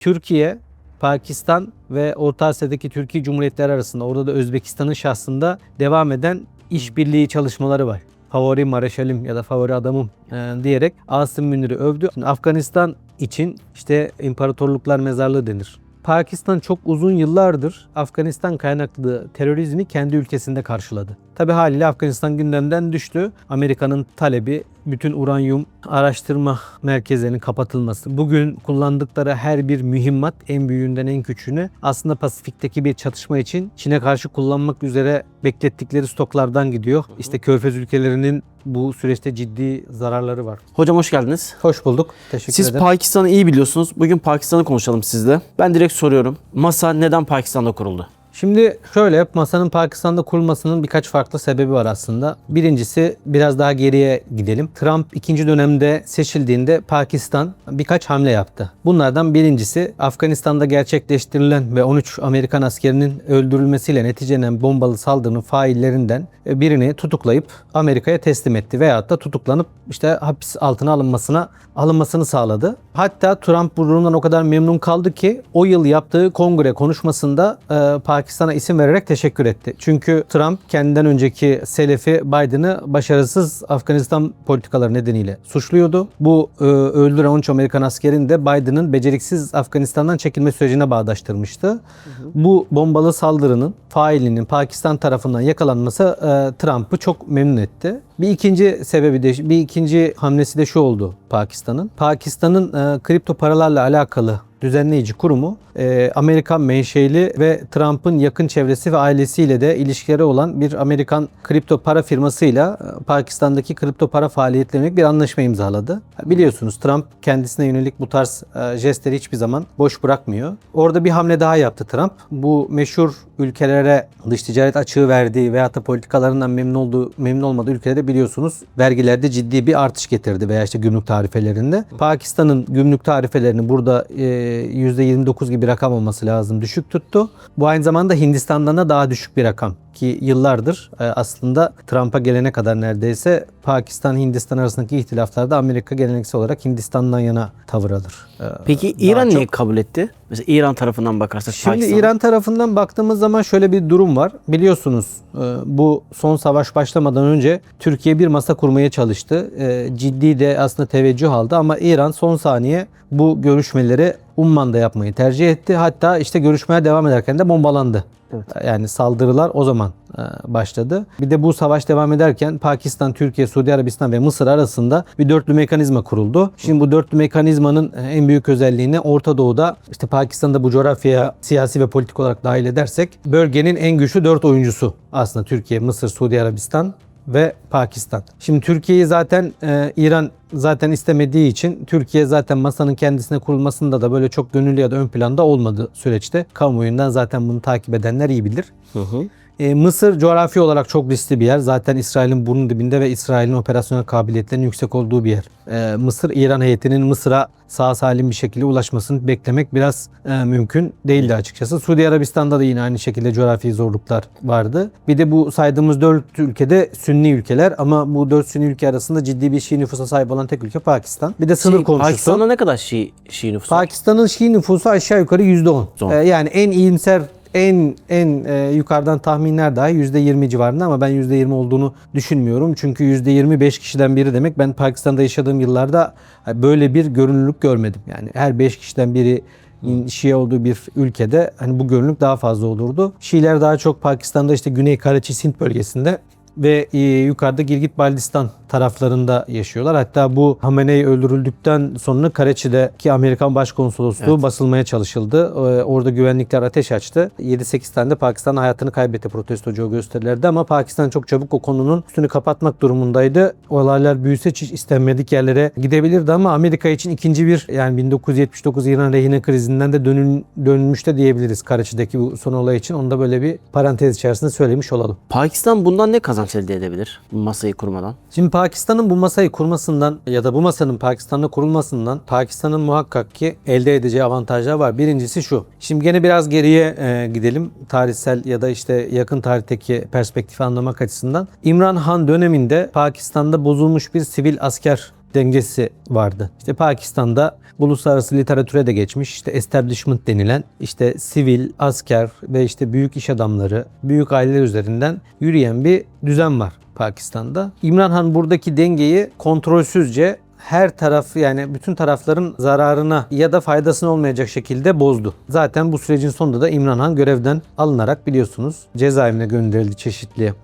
Türkiye, Pakistan ve Orta Asya'daki Türkiye Cumhuriyetleri arasında, orada da Özbekistan'ın şahsında devam eden işbirliği çalışmaları var. Favori Mareşalim ya da favori adamım diyerek Asım Münir'i övdü. Şimdi Afganistan için işte imparatorluklar mezarlığı denir. Pakistan çok uzun yıllardır Afganistan kaynaklı terörizmi kendi ülkesinde karşıladı. Tabi haliyle Afganistan gündemden düştü. Amerika'nın talebi bütün uranyum araştırma merkezlerinin kapatılması. Bugün kullandıkları her bir mühimmat, en büyüğünden en küçüğüne, aslında Pasifik'teki bir çatışma için Çin'e karşı kullanmak üzere beklettikleri stoklardan gidiyor. İşte Körfez ülkelerinin bu süreçte ciddi zararları var. Hocam hoş geldiniz. Hoş bulduk. Teşekkür Siz ederim. Pakistan'ı iyi biliyorsunuz. Bugün Pakistan'ı konuşalım sizle. Ben direkt soruyorum. Masa neden Pakistan'da kuruldu? Şimdi şöyle, masanın Pakistan'da kurulmasının birkaç farklı sebebi var aslında. Birincisi, biraz daha geriye gidelim. Trump ikinci dönemde seçildiğinde Pakistan birkaç hamle yaptı. Bunlardan birincisi, Afganistan'da gerçekleştirilen ve 13 Amerikan askerinin öldürülmesiyle neticelenen bombalı saldırının faillerinden birini tutuklayıp Amerika'ya teslim etti veyahut da tutuklanıp işte hapis altına alınmasını sağladı. Hatta Trump bu durumdan o kadar memnun kaldı ki o yıl yaptığı kongre konuşmasında Pakistan'a isim vererek teşekkür etti. Çünkü Trump kendinden önceki selefi Biden'ı başarısız Afganistan politikaları nedeniyle suçluyordu. Bu öldüren 13 Amerikan askerin de Biden'ın beceriksiz Afganistan'dan çekilme sürecine bağdaştırmıştı. Bu bombalı saldırının failinin Pakistan tarafından yakalanması Trump'ı çok memnun etti. Bir ikinci hamlesi de şu oldu Pakistan'ın. Pakistan'ın kripto paralarla alakalı düzenleyici kurumu Amerikan menşeli ve Trump'ın yakın çevresi ve ailesiyle de ilişkileri olan bir Amerikan kripto para firmasıyla Pakistan'daki kripto para faaliyetlerine bir anlaşma imzaladı. Biliyorsunuz Trump kendisine yönelik bu tarz jestleri hiçbir zaman boş bırakmıyor. Orada bir hamle daha yaptı Trump. Bu meşhur ülkelere dış ticaret açığı verdiği veyahut da politikalarından memnun olmadığı ülkelerde biliyorsunuz vergilerde ciddi bir artış getirdi veya işte gümrük tarifelerinde. Pakistan'ın gümrük tarifelerini burada %29 gibi rakam olması lazım düşük tuttu. Bu aynı zamanda Hindistan'dan da daha düşük bir rakam ki yıllardır aslında Trump'a gelene kadar neredeyse Pakistan-Hindistan arasındaki ihtilaflarda Amerika geleneksel olarak Hindistan'dan yana tavır alır. Peki İran niye kabul etti? Mesela İran tarafından bakarsak Şimdi Pakistan. İran tarafından baktığımız zaman şöyle bir durum var. Biliyorsunuz bu son savaş başlamadan önce Türkiye bir masa kurmaya çalıştı. Ciddi de aslında teveccüh aldı ama İran son saniye bu görüşmeleri Umman'da yapmayı tercih etti. Hatta işte görüşmeye devam ederken de bombalandı. Evet. Yani saldırılar o zaman başladı. Bir de bu savaş devam ederken Pakistan, Türkiye, Suudi Arabistan ve Mısır arasında bir dörtlü mekanizma kuruldu. Şimdi bu dörtlü mekanizmanın en büyük özelliğini Orta Doğu'da, işte Pakistan'da bu coğrafyaya siyasi ve politik olarak dahil edersek bölgenin en güçlü 4 oyuncusu aslında Türkiye, Mısır, Suudi Arabistan ve Pakistan. Şimdi Türkiye'yi zaten İran zaten istemediği için Türkiye zaten masanın kendisine kurulmasında da böyle çok gönüllü ya da ön planda olmadığı süreçte kamuoyundan zaten bunu takip edenler iyi bilir. Mısır coğrafi olarak çok riskli bir yer. Zaten İsrail'in burnun dibinde ve İsrail'in operasyonel kabiliyetlerinin yüksek olduğu bir yer. Mısır, İran heyetinin Mısır'a sağ salim bir şekilde ulaşmasını beklemek biraz mümkün değildi açıkçası. Suudi Arabistan'da da yine aynı şekilde coğrafi zorluklar vardı. Bir de bu saydığımız 4 ülkede Sünni ülkeler ama bu 4 Sünni ülke arasında ciddi bir Şii nüfusa sahip olan tek ülke Pakistan. Bir de sınır komşusu. Pakistan'da ne kadar Şii nüfusu? Pakistan'ın Şii nüfusu aşağı yukarı %10. Yani en iyimser yukarıdan tahminler dahi %20 civarında ama ben %20 olduğunu düşünmüyorum. Çünkü %25 kişiden biri demek, ben Pakistan'da yaşadığım yıllarda böyle bir görünürlük görmedim. Yani her 5 kişiden biri Şii olduğu bir ülkede hani bu görünürlük daha fazla olurdu. Şiiler daha çok Pakistan'da işte Güney Karachi, Sint bölgesinde ve yukarıda Gilgit-Baltistan taraflarında yaşıyorlar. Hatta bu Hamenei öldürüldükten sonra Karachi'deki Amerikan Başkonsolosluğu basılmaya çalışıldı. Orada güvenlikler ateş açtı. 7-8 tane de Pakistan hayatını kaybetti protestocu o gösterilerde ama Pakistan çok çabuk o konunun üstünü kapatmak durumundaydı. Olaylar büyüse hiç istenmedik yerlere gidebilirdi ama Amerika için ikinci bir, yani 1979 İran rehine krizinden de dönülmüş de diyebiliriz Karachi'deki bu son olay için. Onu da böyle bir parantez içerisinde söylemiş olalım. Pakistan bundan ne kazanç elde edebilir masayı kurmadan? Şimdi Pakistan'ın bu masayı kurmasından ya da bu masanın Pakistan'da kurulmasından Pakistan'ın muhakkak ki elde edeceği avantajlar var. Birincisi şu. Şimdi gene biraz geriye gidelim. Tarihsel ya da işte yakın tarihteki perspektifi anlamak açısından. İmran Han döneminde Pakistan'da bozulmuş bir sivil asker dengesi vardı. İşte Pakistan'da uluslararası literatüre de geçmiş işte establishment denilen işte sivil, asker ve işte büyük iş adamları, büyük aileler üzerinden yürüyen bir düzen var Pakistan'da. İmran Han buradaki dengeyi kontrolsüzce her taraf yani bütün tarafların zararına ya da faydasına olmayacak şekilde bozdu. Zaten bu sürecin sonunda da İmran Han görevden alınarak biliyorsunuz cezaevine gönderildi çeşitli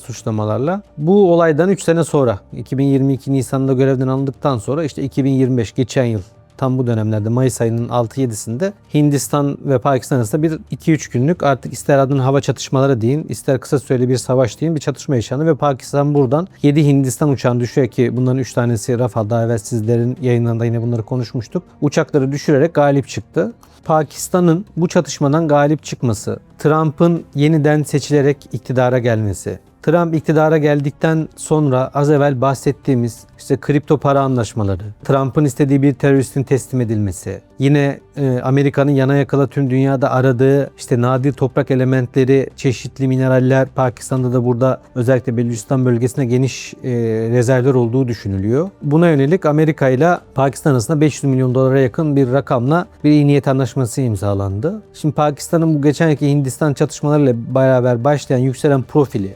suçlamalarla. Bu olaydan 3 sene sonra 2022 Nisan'da görevden alındıktan sonra işte 2025 geçen yıl tam bu dönemlerde Mayıs ayının 6-7'sinde Hindistan ve Pakistan arasında bir 2-3 günlük artık ister adına hava çatışmaları deyin, ister kısa süreli bir savaş deyin bir çatışma yaşandı ve Pakistan buradan 7 Hindistan uçağını düşürerek ki bunların 3 tanesi Rafale, daha evvel sizlerin yayınlarında yine bunları konuşmuştuk. Uçakları düşürerek galip çıktı. Pakistan'ın bu çatışmadan galip çıkması, Trump'ın yeniden seçilerek iktidara gelmesi, Trump iktidara geldikten sonra az evvel bahsettiğimiz işte kripto para anlaşmaları, Trump'ın istediği bir teröristin teslim edilmesi, yine Amerika'nın yana yakala tüm dünyada aradığı işte nadir toprak elementleri, çeşitli mineraller, Pakistan'da da burada özellikle Belucistan bölgesinde geniş rezervler olduğu düşünülüyor. Buna yönelik Amerika ile Pakistan arasında 500 milyon dolara yakın bir rakamla bir iyi niyet anlaşması imzalandı. Şimdi Pakistan'ın bu geçen yılki Hindistan çatışmalarıyla beraber başlayan yükselen profili,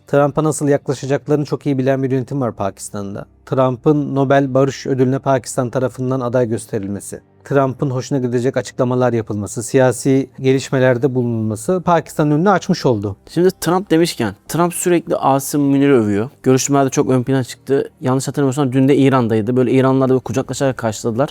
Trump'a nasıl yaklaşacaklarını çok iyi bilen bir yönetim var Pakistan'da. Trump'ın Nobel Barış Ödülü'ne Pakistan tarafından aday gösterilmesi, Trump'ın hoşuna gidecek açıklamalar yapılması, siyasi gelişmelerde bulunması Pakistan'ın önünü açmış oldu. Şimdi Trump demişken, Trump sürekli Asım Münir'i övüyor. Görüşmelerde çok ön plana çıktı. Yanlış hatırlamıyorsam dün de İran'daydı. Böyle İranlılar da kucaklaşarak karşıladılar.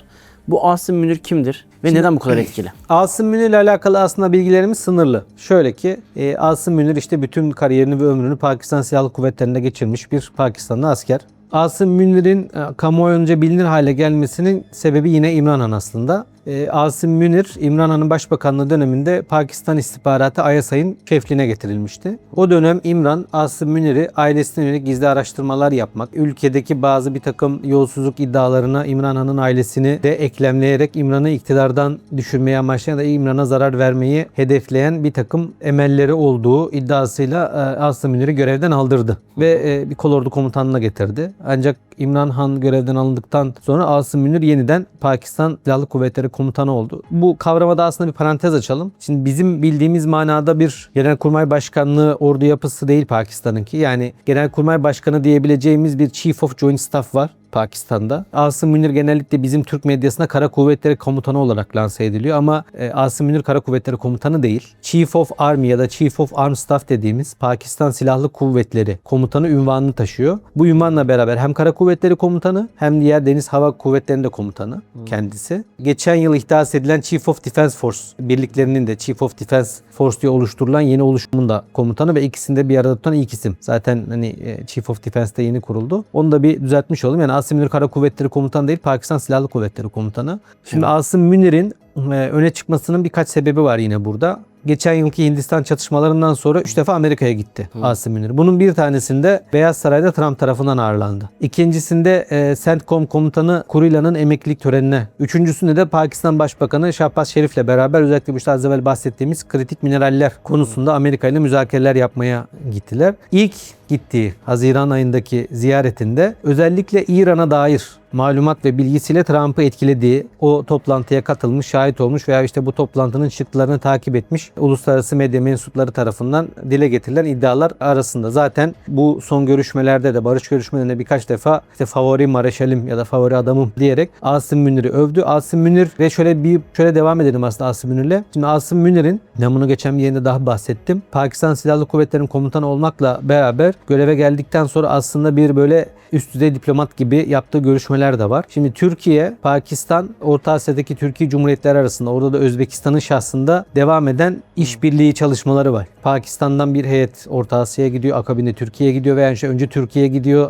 Bu Asım Münir kimdir ve neden bu kadar etkili? Asım Münir ile alakalı aslında bilgilerimiz sınırlı. Şöyle ki Asım Münir işte bütün kariyerini ve ömrünü Pakistan Silahlı Kuvvetleri'nde geçirmiş bir Pakistanlı asker. Asım Münir'in kamuoyunca bilinir hale gelmesinin sebebi yine İmran Han aslında. Asım Münir, İmran Han'ın başbakanlığı döneminde Pakistan İstihbaratı ISI'nin şefliğine getirilmişti. O dönem İmran, Asım Münir'i ailesine yönelik gizli araştırmalar yapmak, ülkedeki bazı bir takım yolsuzluk iddialarına İmran Han'ın ailesini de eklemleyerek İmran'ı iktidardan düşürmeye amaçlayan da İmran'a zarar vermeyi hedefleyen bir takım emelleri olduğu iddiasıyla Asım Münir'i görevden aldırdı ve bir kolordu komutanlığına getirdi. Ancak İmran Han görevden alındıktan sonra Asım Münir yeniden Pakistan Silahlı Kuvvetleri komutanı oldu. Bu kavramada aslında bir parantez açalım. Şimdi bizim bildiğimiz manada bir Genelkurmay Başkanlığı ordu yapısı değil Pakistan'ınki. Yani Genelkurmay Başkanı diyebileceğimiz bir Chief of Joint Staff var Pakistan'da. Asım Münir genellikle bizim Türk medyasında Kara Kuvvetleri Komutanı olarak lanse ediliyor ama Asım Münir Kara Kuvvetleri Komutanı değil. Chief of Army ya da Chief of Armed Staff dediğimiz Pakistan Silahlı Kuvvetleri Komutanı unvanını taşıyor. Bu unvanla beraber hem Kara Kuvvetleri Komutanı hem diğer Deniz Hava Kuvvetleri'nde komutanı kendisi. Geçen yıl ihdas edilen Chief of Defense Force birliklerinin de Chief of Defense Force diye oluşturulan yeni oluşumun da komutanı ve ikisini de bir arada tutan ilk isim. Zaten Chief of Defense'de yeni kuruldu. Onu da bir düzeltmiş olalım. Yani Asım Münir Kara Kuvvetleri Komutanı değil, Pakistan Silahlı Kuvvetleri Komutanı. Şimdi Asım Münir'in öne çıkmasının birkaç sebebi var yine burada. Geçen yılki Hindistan çatışmalarından sonra 3 defa Amerika'ya gitti Asım Münir. Bunun bir tanesinde Beyaz Saray'da Trump tarafından ağırlandı. İkincisinde CENTCOM komutanı Kurila'nın emeklilik törenine. Üçüncüsünde de Pakistan Başbakanı Shahbaz Şerif'le beraber özellikle bu işte az evvel bahsettiğimiz kritik mineraller konusunda Amerika ile müzakereler yapmaya gittiler. İlk gittiği Haziran ayındaki ziyaretinde özellikle İran'a dair malumat ve bilgisiyle Trump'ı etkilediği, o toplantıya katılmış, şahit olmuş veya işte bu toplantının çıktılarını takip etmiş uluslararası medya mensupları tarafından dile getirilen iddialar arasında. Zaten bu son görüşmelerde de, barış görüşmelerinde birkaç defa işte favori mareşalim ya da favori adamım diyerek Asım Münir'i övdü. Asım Münir ve şöyle devam edelim aslında Asım Münir'le. Şimdi Asım Münir'in, ben bunu geçen bir yerinde daha bahsettim, Pakistan Silahlı Kuvvetleri'nin komutanı olmakla beraber göreve geldikten sonra aslında bir böyle üst düzey diplomat gibi yaptığı görüşmeler de var. Şimdi Türkiye, Pakistan, Orta Asya'daki Türkiye Cumhuriyetleri arasında, orada da Özbekistan'ın şahsında devam eden işbirliği çalışmaları var. Pakistan'dan bir heyet Orta Asya'ya gidiyor, akabinde Türkiye'ye gidiyor veya işte önce Türkiye gidiyor,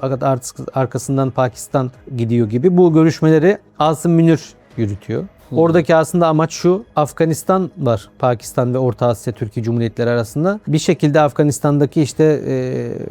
arkasından Pakistan gidiyor gibi. Bu görüşmeleri Asım Münir yürütüyor. Oradaki aslında amaç şu: Afganistan var Pakistan ve Orta Asya Türkiye Cumhuriyetleri arasında. Bir şekilde Afganistan'daki işte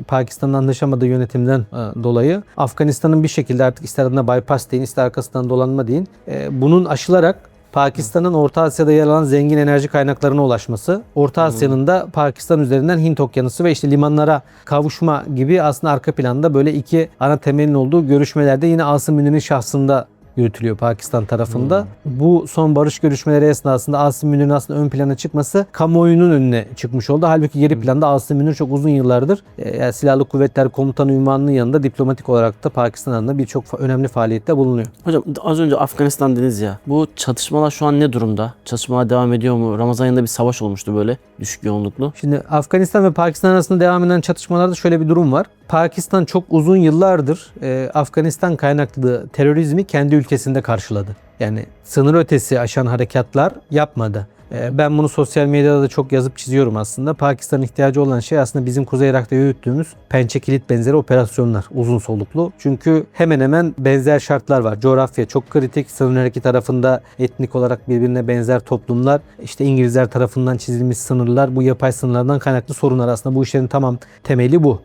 Pakistan'la anlaşamadığı yönetimden dolayı Afganistan'ın bir şekilde artık ister adına bypass deyin, ister arkasından dolanma deyin, bunun aşılarak Pakistan'ın Orta Asya'da yer alan zengin enerji kaynaklarına ulaşması, Orta Asya'nın da Pakistan üzerinden Hint Okyanusu ve işte limanlara kavuşma gibi aslında arka planda böyle iki ana temelin olduğu görüşmelerde yine Asım Münir'in şahsında yürütülüyor Pakistan tarafında. Bu son barış görüşmeleri esnasında Asım Münir'in aslında ön plana çıkması kamuoyunun önüne çıkmış oldu. Halbuki geri planda Asım Münir çok uzun yıllardır yani Silahlı Kuvvetler Komutanı unvanının yanında diplomatik olarak da Pakistan adına birçok önemli faaliyette bulunuyor. Hocam az önce Afganistan dediniz ya. Bu çatışmalar şu an ne durumda? Çatışmalar devam ediyor mu? Ramazan ayında bir savaş olmuştu böyle düşük yoğunluklu. Şimdi Afganistan ve Pakistan arasında devam eden çatışmalarda şöyle bir durum var. Pakistan çok uzun yıllardır Afganistan kaynaklı terörizmi kendi ülkesinde karşıladı. Yani sınır ötesi aşan harekatlar yapmadı. Ben bunu sosyal medyada da çok yazıp çiziyorum aslında. Pakistan'ın ihtiyacı olan şey aslında bizim Kuzey Irak'ta yürüttüğümüz pençe kilit benzeri operasyonlar. Uzun soluklu. Çünkü hemen hemen benzer şartlar var. Coğrafya çok kritik. Sınır her iki tarafında etnik olarak birbirine benzer toplumlar. İşte İngilizler tarafından çizilmiş sınırlar. Bu yapay sınırlardan kaynaklı sorunlar aslında. Bu işlerin tamam temeli bu.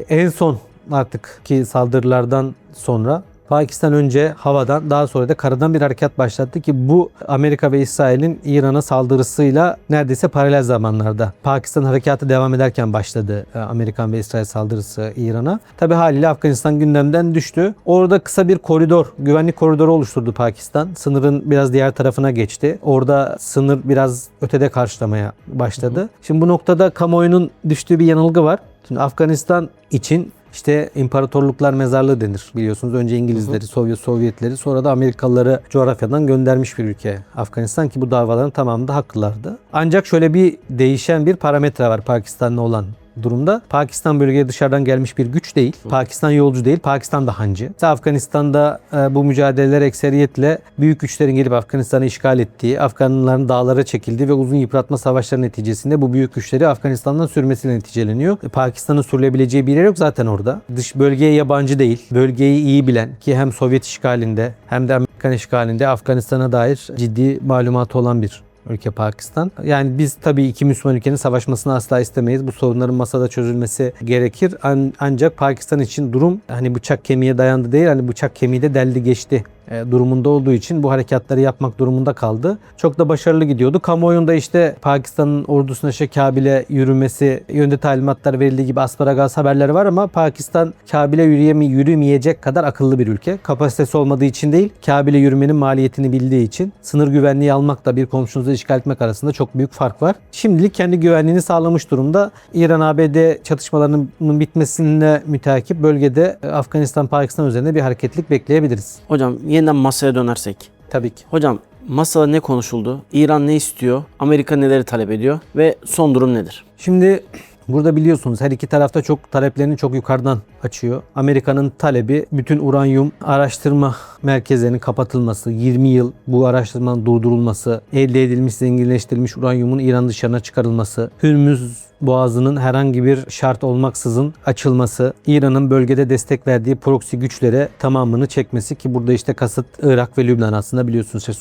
En son artık ki saldırılardan sonra Pakistan önce havadan daha sonra da karadan bir harekat başlattı ki bu Amerika ve İsrail'in İran'a saldırısıyla neredeyse paralel zamanlarda. Pakistan harekatı devam ederken başladı Amerikan ve İsrail saldırısı İran'a. Tabi haliyle Afganistan gündemden düştü. Orada kısa bir koridor, güvenlik koridoru oluşturdu Pakistan. Sınırın biraz diğer tarafına geçti. Orada sınır biraz ötede karşılamaya başladı. Şimdi bu noktada kamuoyunun düştüğü bir yanılgı var. Şimdi Afganistan için İşte imparatorluklar mezarlığı denir biliyorsunuz. Önce İngilizleri, Sovyetleri sonra da Amerikalıları coğrafyadan göndermiş bir ülke Afganistan ki bu davaların tamamında haklılardı. Ancak şöyle bir değişen bir parametre var Pakistan'la olan durumda. Pakistan bölgeye dışarıdan gelmiş bir güç değil. Pakistan yolcu değil. Pakistan da hancı. Afganistan'da bu mücadeleler ekseriyetle büyük güçlerin gelip Afganistan'ı işgal ettiği, Afganların dağlara çekildiği ve uzun yıpratma savaşları neticesinde bu büyük güçleri Afganistan'dan sürmesiyle neticeleniyor. Pakistan'ın sürülebileceği bir yer yok zaten orada. Dış bölgeye yabancı değil. Bölgeyi iyi bilen ki hem Sovyet işgalinde hem de Amerikan işgalinde Afganistan'a dair ciddi malumatı olan bir ülke Pakistan. Yani biz tabii iki Müslüman ülkenin savaşmasını asla istemeyiz. Bu sorunların masada çözülmesi gerekir. Ancak Pakistan için durum hani bıçak kemiğe dayandı değil, hani bıçak kemiği de deldi geçti durumunda olduğu için bu harekatları yapmak durumunda kaldı. Çok da başarılı gidiyordu. Kamuoyunda işte Pakistan'ın ordusuna işte Kabil'e yürümesi yönde talimatlar verildiği gibi asparagas haberleri var ama Pakistan Kabil'e yürümeyecek kadar akıllı bir ülke. Kapasitesi olmadığı için değil, Kabil'e yürümenin maliyetini bildiği için sınır güvenliği almakla bir komşunuzu işgal etmek arasında çok büyük fark var. Şimdilik kendi güvenliğini sağlamış durumda. İran-ABD çatışmalarının bitmesine müteakip bölgede Afganistan-Pakistan üzerinde bir hareketlilik bekleyebiliriz. Hocam yeniden masaya dönersek. Tabii ki. Hocam masada ne konuşuldu? İran ne istiyor? Amerika neleri talep ediyor? Ve son durum nedir? Şimdi burada biliyorsunuz her iki tarafta çok taleplerini çok yukarıdan açıyor. Amerika'nın talebi bütün uranyum araştırma merkezlerinin kapatılması, 20 yıl bu araştırmanın durdurulması, elde edilmiş, zenginleştirilmiş uranyumun İran dışarına çıkarılması, Hürmüz Boğazı'nın herhangi bir şart olmaksızın açılması, İran'ın bölgede destek verdiği proxy güçlere tamamını çekmesi ki burada işte kasıt Irak ve Lübnan aslında biliyorsunuz işte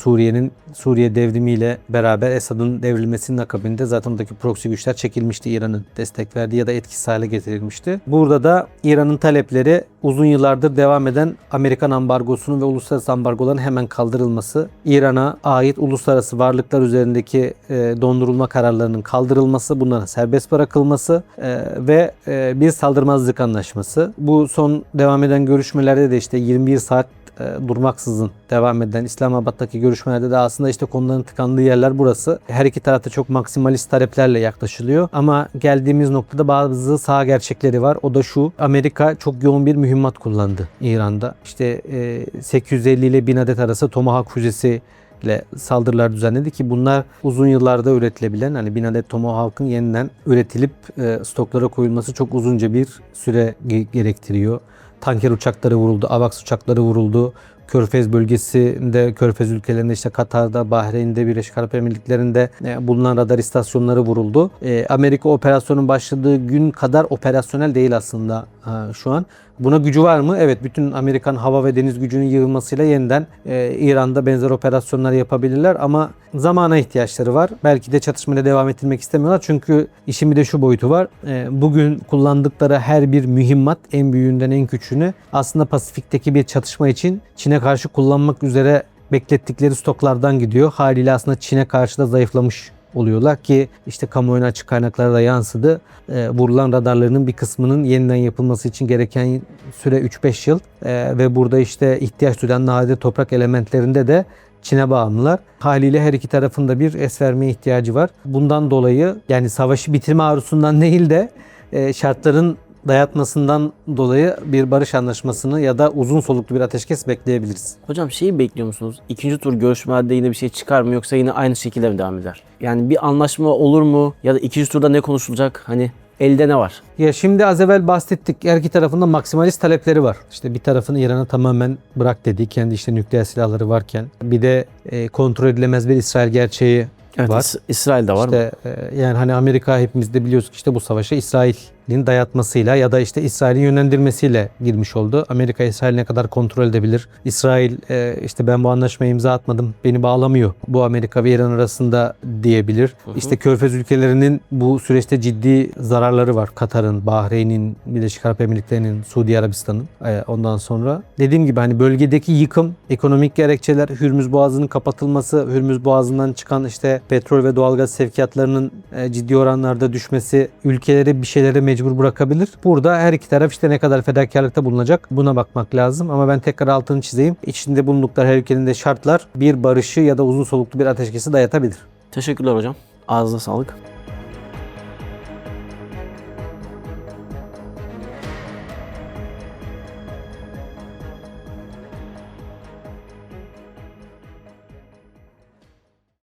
Suriye devrimiyle beraber Esad'ın devrilmesinin akabinde zaten oradaki proxy güçler çekilmişti, İran'ın destek verdiği ya da etkisiz hale getirilmişti. Burada da İran'ın talepleri uzun yıllardır devam eden Amerikan ambargosunun ve uluslararası ambargoların hemen kaldırılması, İran'a ait uluslararası varlıklar üzerindeki dondurulma kararlarının kaldırılması, bunların serbest bırakılması ve bir saldırmazlık anlaşması. Bu son devam eden görüşmelerde de işte 21 saat durmaksızın devam eden İslamabad'daki görüşmelerde de aslında işte konuların tıkandığı yerler burası. Her iki tarafta çok maksimalist taleplerle yaklaşılıyor. Ama geldiğimiz noktada bazı sağ gerçekleri var. O da şu: Amerika çok yoğun bir mühimmat kullandı İran'da. İşte 850 ile 1000 adet arası Tomahawk füzesi ile saldırılar düzenledi ki bunlar uzun yıllarda üretilebilen, hani 1000 adet Tomahawk'ın yeniden üretilip stoklara koyulması çok uzunca bir süre gerektiriyor. Tanker uçakları vuruldu, AVAX uçakları vuruldu. Körfez bölgesinde, Körfez ülkelerinde işte Katar'da, Bahreyn'de, Birleşik Arap Emirlikleri'nde bulunan radar istasyonları vuruldu. Amerika operasyonun başladığı gün kadar operasyonel değil aslında şu an. Buna gücü var mı? Evet, bütün Amerikan hava ve deniz gücünün yığılmasıyla yeniden İran'da benzer operasyonlar yapabilirler ama zamana ihtiyaçları var. Belki de çatışmaya devam ettirmek istemiyorlar. Çünkü işin bir de şu boyutu var. Bugün kullandıkları her bir mühimmat, en büyüğünden en küçüğüne, aslında Pasifik'teki bir çatışma için Çin'e karşı kullanmak üzere beklettikleri stoklardan gidiyor. Haliyle aslında Çin'e karşı da zayıflamış oluyorlar ki işte kamuoyuna açık kaynaklara da yansıdı. Vurulan radarlarının bir kısmının yeniden yapılması için gereken süre 3-5 yıl ve burada işte ihtiyaç duyan nadide toprak elementlerinde de Çin'e bağımlılar. Haliyle her iki tarafında bir es vermeye ihtiyacı var. Bundan dolayı yani savaşı bitirme arzusundan değil de şartların dayatmasından dolayı bir barış anlaşmasını ya da uzun soluklu bir ateşkes bekleyebiliriz. Hocam şeyi bekliyor musunuz? İkinci tur görüşmelerde yine bir şey çıkar mı yoksa yine aynı şekilde mi devam eder? Yani bir anlaşma olur mu ya da ikinci turda ne konuşulacak? Hani elde ne var? Ya şimdi az evvel bahsettik. Her iki tarafında maksimalist talepleri var. İşte bir tarafın İran'a tamamen bırak dediği, kendi işte nükleer silahları varken bir de kontrol edilemez bir İsrail gerçeği Evet, var. İsrail'de var mı? İşte yani hani Amerika hepimiz de biliyoruz ki işte bu savaşa İsrail'in dayatmasıyla ya da işte İsrail'in yönlendirmesiyle girmiş oldu. Amerika İsrail ne kadar kontrol edebilir? İsrail işte ben bu anlaşmaya imza atmadım, beni bağlamıyor. Bu Amerika ve İran arasında diyebilir. İşte Körfez ülkelerinin bu süreçte ciddi zararları var. Katar'ın, Bahreyn'in, Birleşik Arap Emirlikleri'nin, Suudi Arabistan'ın. Ondan sonra dediğim gibi hani bölgedeki yıkım, ekonomik gerekçeler, Hürmüz Boğazı'nın kapatılması, Hürmüz Boğazı'ndan çıkan işte petrol ve doğalgaz sevkiyatlarının ciddi oranlarda düşmesi ülkeleri bir şeylere mecbur bırakabilir. Burada her iki taraf işte ne kadar fedakarlıkta bulunacak buna bakmak lazım. Ama ben tekrar altını çizeyim. İçinde bulundukları her ülkenin de şartlar bir barışı ya da uzun soluklu bir ateşkesi dayatabilir. Teşekkürler hocam. Ağzına sağlık.